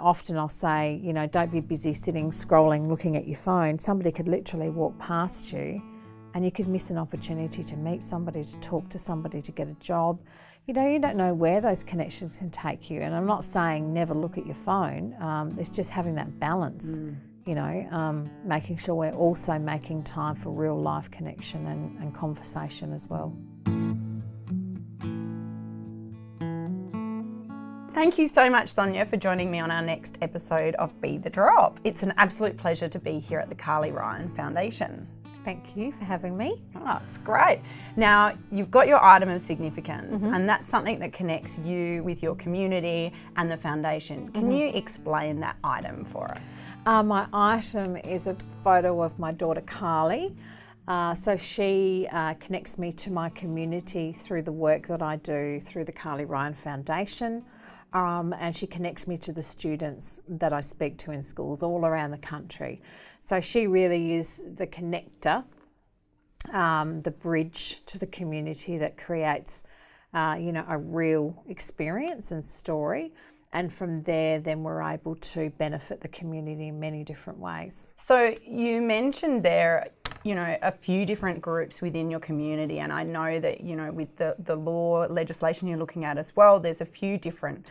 Often I'll say, don't be busy sitting, scrolling, looking at your phone. Somebody could literally walk past you and you could miss an opportunity to meet somebody, to talk to somebody, to get a job. You don't know where those connections can take you. And I'm not saying never look at your phone. It's just having that balance, making sure we're also making time for real life connection and conversation as well. Thank you so much, Sonya, for joining me on our next episode of Be the Drop. It's an absolute pleasure to be here at the Sonya Ryan Foundation. Thank you for having me. Oh, it's great. Now, you've got your item of significance, and that's something that connects you with your community and the foundation. Can you explain that item for us? My item is a photo of my daughter, Carly. So she connects me to my community through the work that I do through the Sonya Ryan Foundation. And she connects me to the students that I speak to in schools all around the country. So she really is the connector, the bridge to the community that creates, a real experience and story. And from there, then we're able to benefit the community in many different ways. So you mentioned there, a few different groups within your community, and I know that, with the law legislation you're looking at as well, there's a few different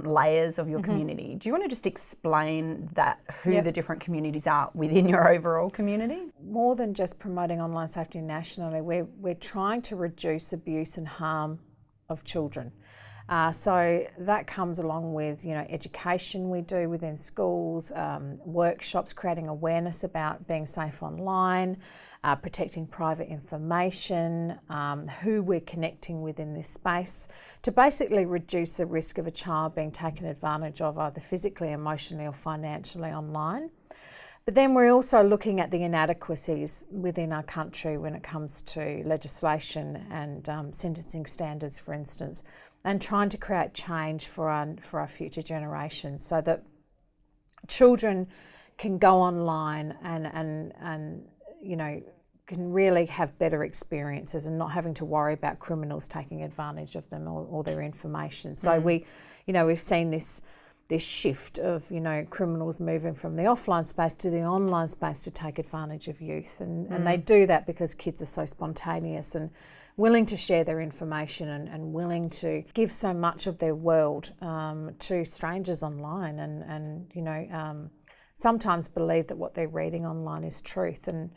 layers of your community. Do you want to just explain that, who the different communities are within your overall community? More than just promoting online safety nationally, we're trying to reduce abuse and harm of children. So that comes along with, education we do within schools, workshops, creating awareness about being safe online, protecting private information, who we're connecting with in this space, to basically reduce the risk of a child being taken advantage of either physically, emotionally or financially online. But then we're also looking at the inadequacies within our country when it comes to legislation and sentencing standards, for instance, and trying to create change for our future generations so that children can go online and can really have better experiences and not having to worry about criminals taking advantage of them or their information. So we've seen this shift of, criminals moving from the offline space to the online space to take advantage of youth. And they do that because kids are so spontaneous and willing to share their information and willing to give so much of their world to strangers online and sometimes believe that what they're reading online is truth. And,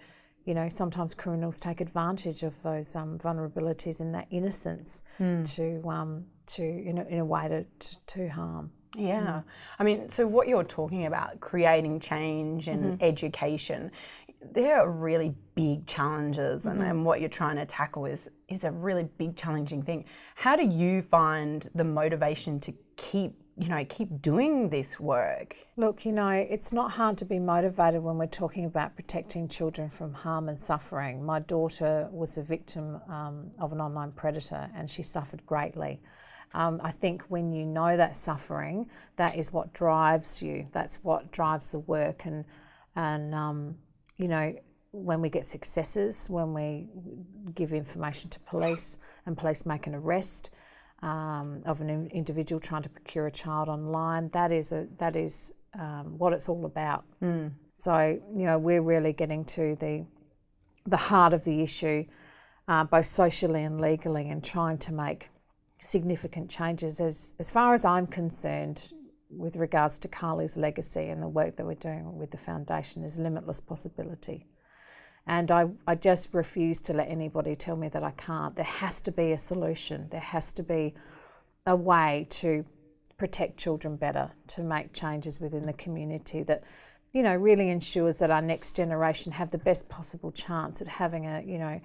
sometimes criminals take advantage of those vulnerabilities and that innocence to in a way to harm. Yeah. I mean, so what you're talking about, creating change and education, there are really big challenges and what you're trying to tackle is a really big challenging thing. How do you find the motivation to keep doing this work? Look, it's not hard to be motivated when we're talking about protecting children from harm and suffering. My daughter was a victim of an online predator and she suffered greatly. I think when you know that suffering, that is what drives you. That's what drives the work. And when we get successes, when we give information to police and police make an arrest of an individual trying to procure a child online, that is what it's all about. So we're really getting to the heart of the issue, both socially and legally, and trying to make significant changes. As far as I'm concerned, with regards to Carly's legacy and the work that we're doing with the foundation, there's limitless possibility. And I just refuse to let anybody tell me that I can't. There has to be a solution. There has to be a way to protect children better, to make changes within the community that, really ensures that our next generation have the best possible chance at having a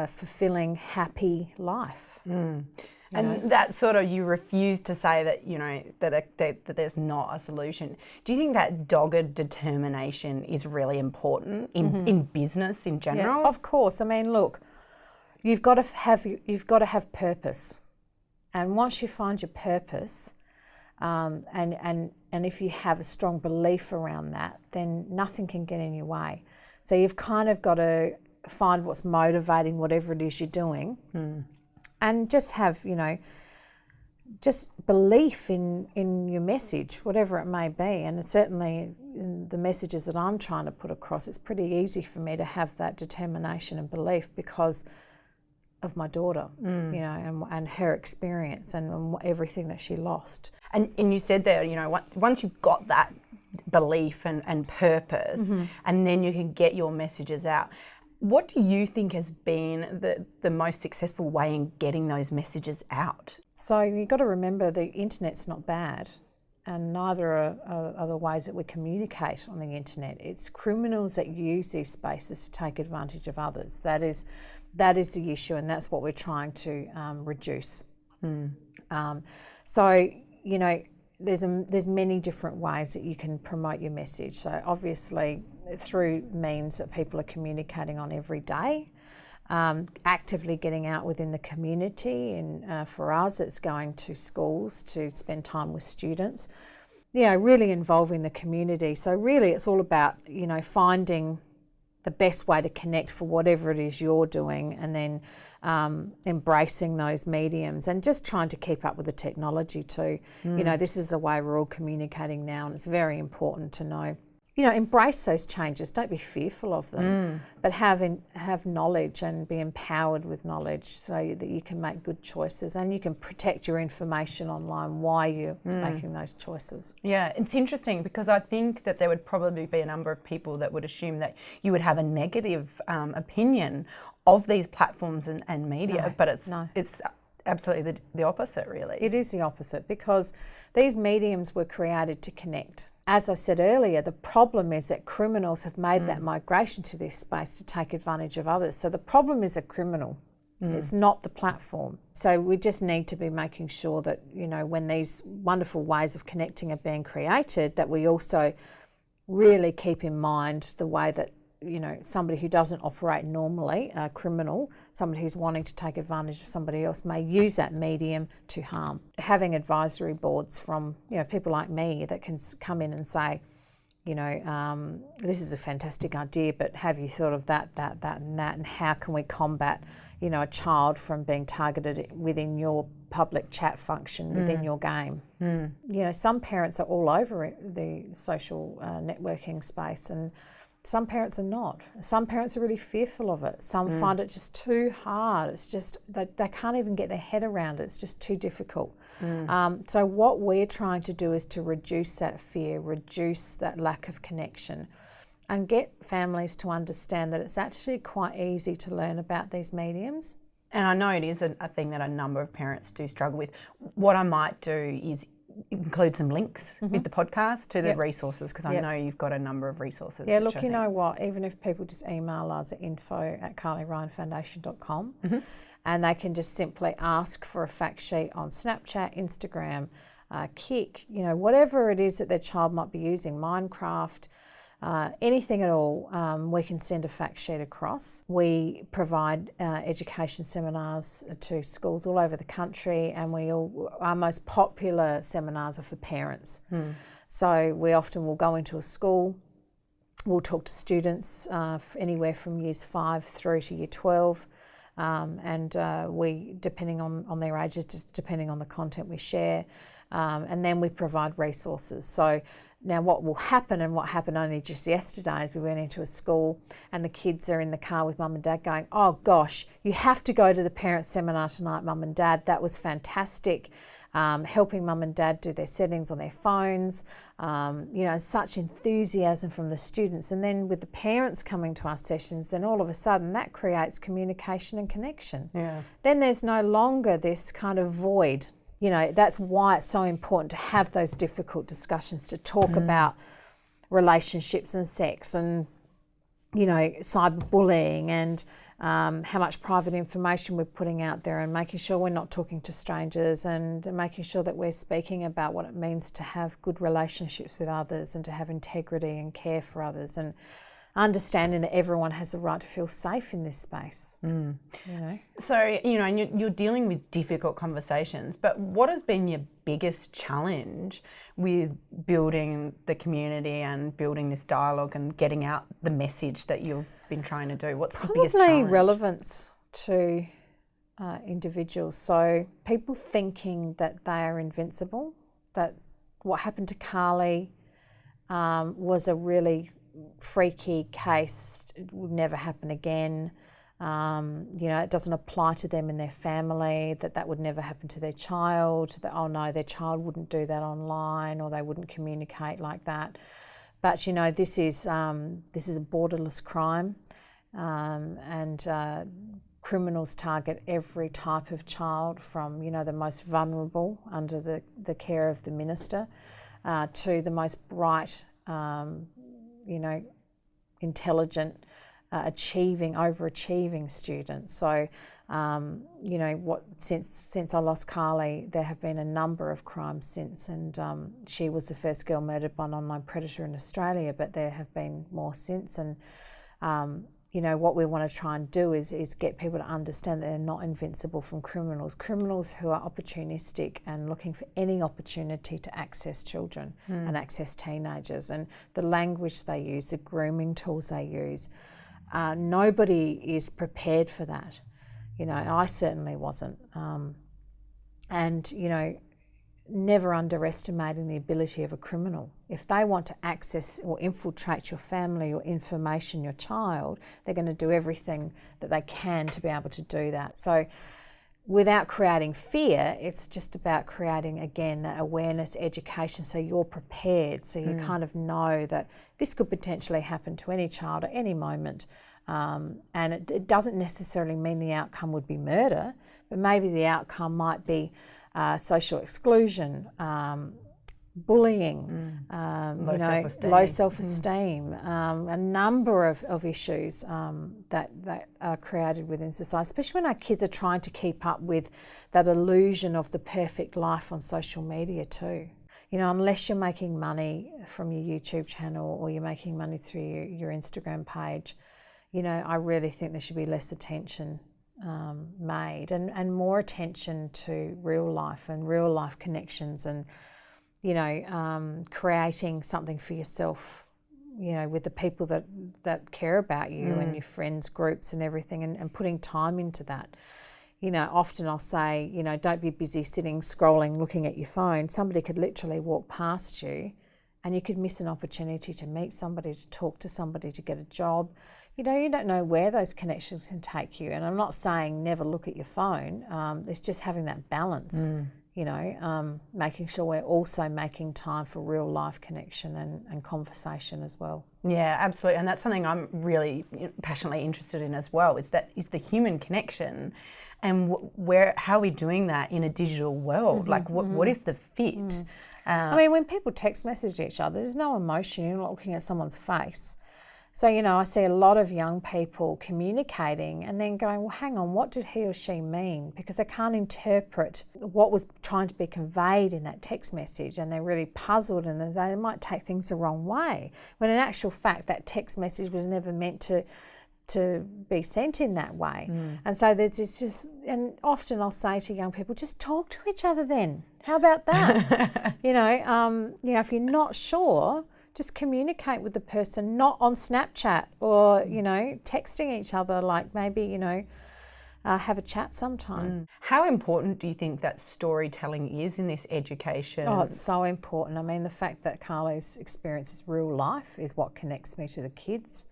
fulfilling, happy life. And that sort of, you refuse to say that, that there's not a solution. Do you think that dogged determination is really important in business in general? Yeah, of course. I mean, look, you've got to have purpose. And once you find your purpose, and if you have a strong belief around that, then nothing can get in your way. So you've kind of got to find what's motivating whatever it is you're doing. And just have, just belief in your message, whatever it may be. And certainly in the messages that I'm trying to put across, it's pretty easy for me to have that determination and belief because of my daughter, you know, and her experience and everything that she lost. And you said there, you know, once you've got that belief and purpose, and then you can get your messages out. What do you think has been the most successful way in getting those messages out? So you've got to remember the internet's not bad, and neither are the ways that we communicate on the internet. It's criminals that use these spaces to take advantage of others. That is the issue, and that's what we're trying to reduce. So, you know, there's many different ways that you can promote your message. So obviously through means that people are communicating on every day, actively getting out within the community, and for us it's going to schools to spend time with students, you know, really involving the community. So really it's all about, you know, finding the best way to connect for whatever it is you're doing, and then embracing those mediums and just trying to keep up with the technology too. You know, this is the way we're all communicating now, and it's very important to know, you know, embrace those changes. Don't be fearful of them, but have knowledge and be empowered with knowledge so that you can make good choices and you can protect your information online while you're making those choices. Yeah, it's interesting because I think that there would probably be a number of people that would assume that you would have a negative opinion of these platforms and media, but it's absolutely the opposite, really. It is the opposite, because these mediums were created to connect. As I said earlier, the problem is that criminals have made that migration to this space to take advantage of others. So the problem is a criminal. It's not the platform. So we just need to be making sure that, you know, when these wonderful ways of connecting are being created, that we also really keep in mind the way that, you know, somebody who doesn't operate normally, a criminal, somebody who's wanting to take advantage of somebody else, may use that medium to harm. Having advisory boards from, you know, people like me that can come in and say, you know, this is a fantastic idea, but have you thought of that, and how can we combat, you know, a child from being targeted within your public chat function within your game? You know, some parents are all over the social networking space, and some parents are not. Some parents are really fearful of it. Some find it just too hard. It's just, they can't even get their head around it. It's just too difficult. So what we're trying to do is to reduce that fear, reduce that lack of connection, and get families to understand that it's actually quite easy to learn about these mediums. And I know it is a thing that a number of parents do struggle with. What I might do is include some links with the podcast to the resources, because I know you've got a number of resources. Yeah, look, you know what, even if people just email us at info@carlyryanfoundation.com, and they can just simply ask for a fact sheet on Snapchat, Instagram, Kik, you know, whatever it is that their child might be using, Minecraft, anything at all, we can send a fact sheet across. We provide education seminars to schools all over the country, and our most popular seminars are for parents. So we often will go into a school, we'll talk to students anywhere from years 5 through to year 12, and we, depending on their ages, just depending on the content we share, and then we provide resources. So now what will happen, and what happened only just yesterday, is we went into a school and the kids are in the car with mum and dad going, oh gosh, you have to go to the parent seminar tonight, mum and dad. That was fantastic. Helping mum and dad do their settings on their phones, you know, such enthusiasm from the students. And then with the parents coming to our sessions, then all of a sudden that creates communication and connection. Then there's no longer this kind of void. You know, that's why it's so important to have those difficult discussions, to talk about relationships and sex and, you know, cyberbullying and how much private information we're putting out there, and making sure we're not talking to strangers, and making sure that we're speaking about what it means to have good relationships with others and to have integrity and care for others, and understanding that everyone has the right to feel safe in this space. You know? So, you know, and you're dealing with difficult conversations, but what has been your biggest challenge with building the community and building this dialogue and getting out the message that you've been trying to do? What's the biggest challenge? Probably relevance to individuals. So people thinking that they are invincible, that what happened to Carly was a really freaky case, it would never happen again. It doesn't apply to them and their family, that would never happen to their child, that, oh no, their child wouldn't do that online or they wouldn't communicate like that. But this is a borderless crime, and criminals target every type of child, from the most vulnerable under the care of the minister to the most bright, intelligent, overachieving students. So since I lost Carly, there have been a number of crimes since, and she was the first girl murdered by an online predator in Australia, but there have been more since. And what we want to try and do is get people to understand that they're not invincible from criminals who are opportunistic and looking for any opportunity to access children and access teenagers, and the language they use, the grooming tools they use. Nobody is prepared for that. I certainly wasn't. Never underestimating the ability of a criminal. If they want to access or infiltrate your family or information, your child, they're going to do everything that they can to be able to do that. So without creating fear, it's just about creating, again, that awareness, education, so you're prepared, so you kind of know that this could potentially happen to any child at any moment. And it doesn't necessarily mean the outcome would be murder, but maybe the outcome might be social exclusion, bullying, low self-esteem, a number of issues that are created within society, especially when our kids are trying to keep up with that illusion of the perfect life on social media too. Unless you're making money from your YouTube channel or you're making money through your Instagram page, I really think there should be less attention made and more attention to real life and real life connections, and creating something for yourself, with the people that care about you and your friends groups and everything, and putting time into that. Often I'll say, don't be busy sitting scrolling looking at your phone. Somebody could literally walk past you and you could miss an opportunity to meet somebody, to talk to somebody, to get a job. You don't know where those connections can take you. And I'm not saying never look at your phone. It's just having that balance, making sure we're also making time for real life connection and conversation as well. Yeah, absolutely. And that's something I'm really passionately interested in as well, is the human connection, and how are we doing that in a digital world? What is the fit? When people text message each other, there's no emotion. You're not looking at someone's face. So, I see a lot of young people communicating and then going, well, hang on, what did he or she mean? Because they can't interpret what was trying to be conveyed in that text message, and they're really puzzled, and they might take things the wrong way, when in actual fact that text message was never meant to be sent in that way. And so there's just, and often I'll say to young people, just talk to each other then. How about that? If you're not sure, just communicate with the person, not on Snapchat or, texting each other, like maybe, have a chat sometime. How important do you think that storytelling is in this education? Oh, it's so important. The fact that Carly's experience is real life is what connects me to the kids.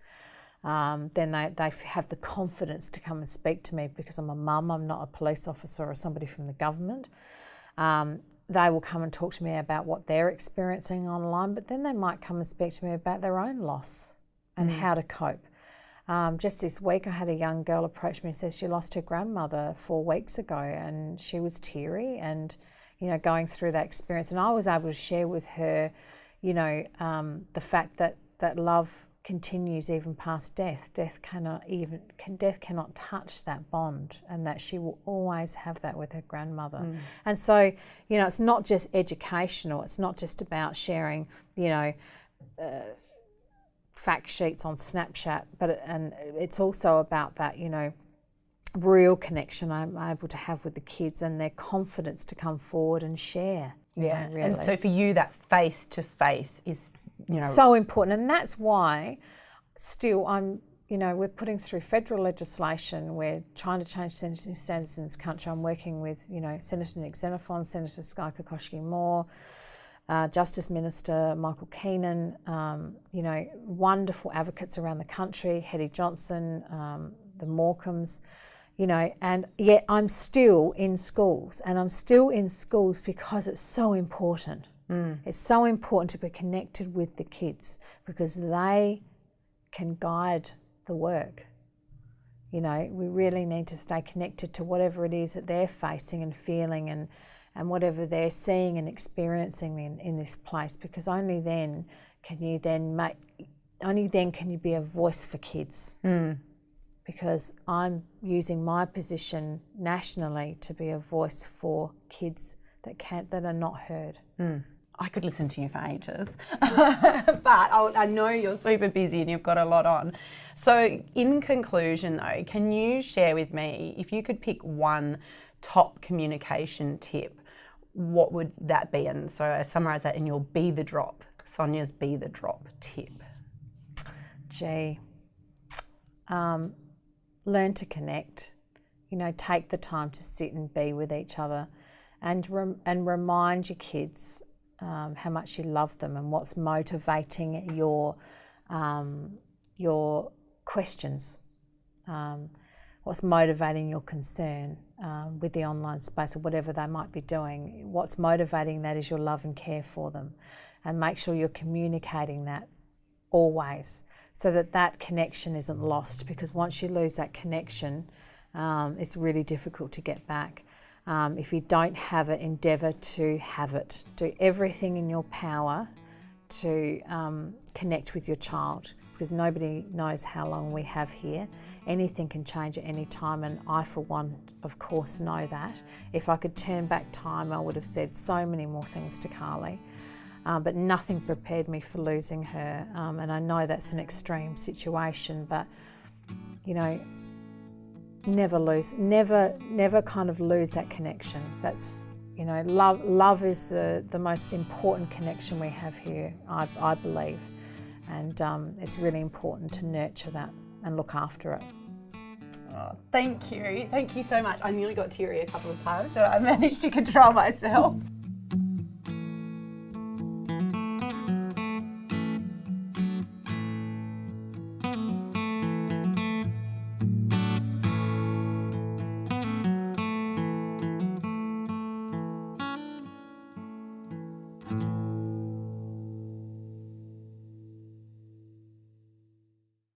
Then they have the confidence to come and speak to me because I'm a mum, I'm not a police officer or somebody from the government. They will come and talk to me about what they're experiencing online, but then they might come and speak to me about their own loss and how to cope. Just this week I had a young girl approach me and says she lost her grandmother 4 weeks ago, and she was teary and, going through that experience. And I was able to share with her, the fact that love continues even past death. Death cannot touch that bond, and that she will always have that with her grandmother. And so, it's not just educational. It's not just about sharing, fact sheets on Snapchat, and it's also about that, real connection I'm able to have with the kids and their confidence to come forward and share. Yeah, really. And so for you, that face to face is, so important, and that's why still I'm we're putting through federal legislation. We're trying to change sentencing standards in this country. I'm working with, Senator Nick Xenophon, Senator Sky Kokoschki-Moore, Justice Minister Michael Keenan, wonderful advocates around the country, Hetty Johnson, the Morecambs, and yet I'm still in schools, and I'm still in schools because it's so important. It's so important to be connected with the kids because they can guide the work. We really need to stay connected to whatever it is that they're facing and feeling and whatever they're seeing and experiencing in this place, because only then can you be a voice for kids. Because I'm using my position nationally to be a voice for kids that are not heard. I could listen to you for ages, but I know you're super busy and you've got a lot on. So in conclusion though, can you share with me, if you could pick one top communication tip, what would that be? And so I summarise that in your Be the Drop, Sonya's Be the Drop tip. Learn to connect, take the time to sit and be with each other and remind your kids how much you love them and what's motivating your questions, what's motivating your concern with the online space or whatever they might be doing. What's motivating that is your love and care for them, and make sure you're communicating that always so that connection isn't lost, because once you lose that connection, it's really difficult to get back. If you don't have it, endeavour to have it. Do everything in your power to connect with your child, because nobody knows how long we have here. Anything can change at any time, and I, for one, of course, know that. If I could turn back time, I would have said so many more things to Carly, but nothing prepared me for losing her, and I know that's an extreme situation, but, never kind of lose that connection. That's, love is the most important connection we have here, I believe. And it's really important to nurture that and look after it. Oh, thank you so much. I nearly got teary a couple of times, so I managed to control myself.